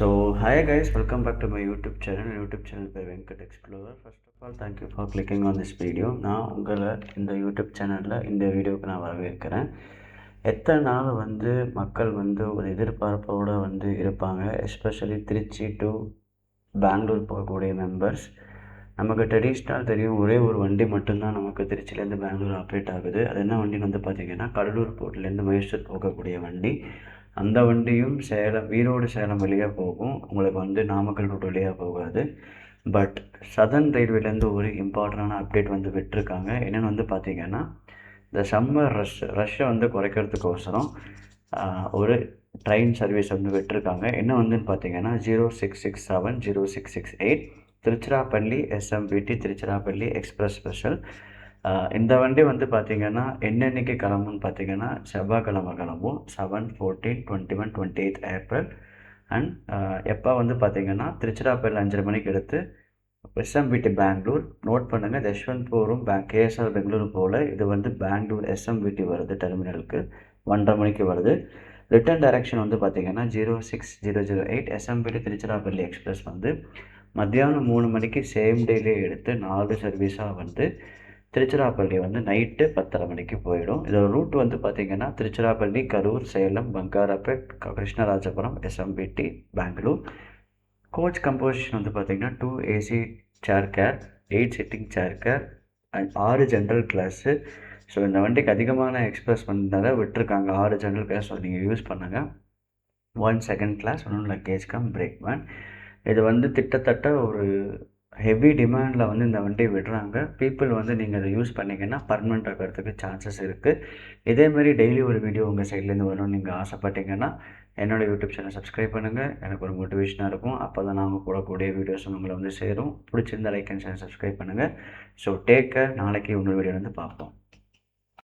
So, hi guys, welcome back to my YouTube channel. YouTube channel by Venkat Explorer. First of all, thank you for clicking on this video. நான் உங்களை இந்த YouTube சேனலில் இந்த வீடியோவுக்கு நான் வரவேற்கிறேன். எத்தனை நாள் மக்கள் ஒரு எதிர்பார்ப்போடு இருப்பாங்க, எஸ்பெஷலி திருச்சி டு பெங்களூர் போகக்கூடிய மெம்பர்ஸ். நமக்கு ட்ரெடிஷ்னல் தெரியும், ஒரே ஒரு வண்டி மட்டும்தான் நமக்கு திருச்சியிலேருந்து பெங்களூர் ஆப்ரேட் ஆகுது. அது என்ன வண்டின்னு பார்த்திங்கன்னா, கடலூர் போர்ட்லேருந்து மைசூர் போகக்கூடிய வண்டி. அந்த வண்டியும் ஈரோடு சேலம் வழியாக போகும், உங்களுக்கு நாமக்கல் ரூட் வழியாக போகாது. பட் சதர்ன் ரயில்வேலேருந்து ஒரு இம்பார்ட்டண்டான அப்டேட் விட்டுருக்காங்க. என்னென்னு பார்த்திங்கன்னா, இந்த சம்மர் ரஷ்ஷை குறைக்கிறதுக்கோசரம் ஒரு ட்ரெயின் சர்வீஸ் விட்டுருக்காங்க. என்ன பார்த்திங்கன்னா 0667 0668 Tiruchirappalli SMBT Tiruchirappalli express special. இந்த வண்டி பார்த்திங்கன்னா என்னென்னைக்கு கிளம்புன்னு பார்த்திங்கன்னா செவ்வாய்க்கிழமை கிளம்பும், 7, 14, 21, 28 ஏப்ரல். அண்ட் எப்போ பார்த்திங்கன்னா திருச்சிராப்பள்ளி 5:30 மணிக்கு எடுத்து SMBT பெங்களூர். நோட் பண்ணுங்கள், யஷ்வந்த்பூரும் KSR பெங்களூர் போல் இது பெங்களூர் SMBT வருது டெர்மினலுக்கு 1:30 மணிக்கு வருது. ரிட்டர்ன் டைரக்ஷன் பார்த்திங்கன்னா 06008 SMBT திருச்சிராப்பள்ளி எக்ஸ்பிரஸ் மத்தியானம் 3 மணிக்கு சேம் டேலே எடுத்து 4 சர்வீஸாக திருச்சிராப்பள்ளி நைட்டு 10:30 மணிக்கு போயிடும். இதோட ரூட் பார்த்திங்கன்னா Tiruchirappalli, Karur, Salem, Bangarapet, Krishnarajapuram, SMBT Bangalore. Coach composition பார்த்திங்கன்னா 2 AC chair car, 8 sitting chair car and 6 general class. So இந்த வண்டிக்கு அதிகமான எக்ஸ்பிரஸ் விட்டுருக்காங்க. 6 ஜென்ரல் கிளாஸ் நீங்கள் யூஸ் பண்ணுங்கள். 1 செகண்ட் கிளாஸ், 1 லக்கேஜ் கம் பிரேக்மேன். இது கிட்டத்தட்ட ஒரு ஹெவி டிமாண்டில் இந்த வண்டி விடுறாங்க. பீப்புள் நீங்கள் அதை யூஸ் பண்ணிங்கன்னா பர்மனெண்ட் ஆகிறதுக்கு சான்சஸ் இருக்குது. இதேமாதிரி டெய்லி ஒரு வீடியோ உங்கள் சைட்லேருந்து வரணும்னு நீங்கள் ஆசைப்பட்டீங்கன்னா என்னோடய யூடியூப் சேனல் சப்ஸ்கிரைப் பண்ணுங்கள். எனக்கு ஒரு மோட்டிவேஷனாக இருக்கும். அப்போ தான் நாங்கள் போடக்கூடிய வீடியோஸ் உங்களை சேரும். பிடிச்சிருந்த லைக் அண்ட் சேனல் சப்ஸ்கிரைப் பண்ணுங்கள். So take care. நாளைக்கு இன்னொரு வீடியோ பார்ப்போம்.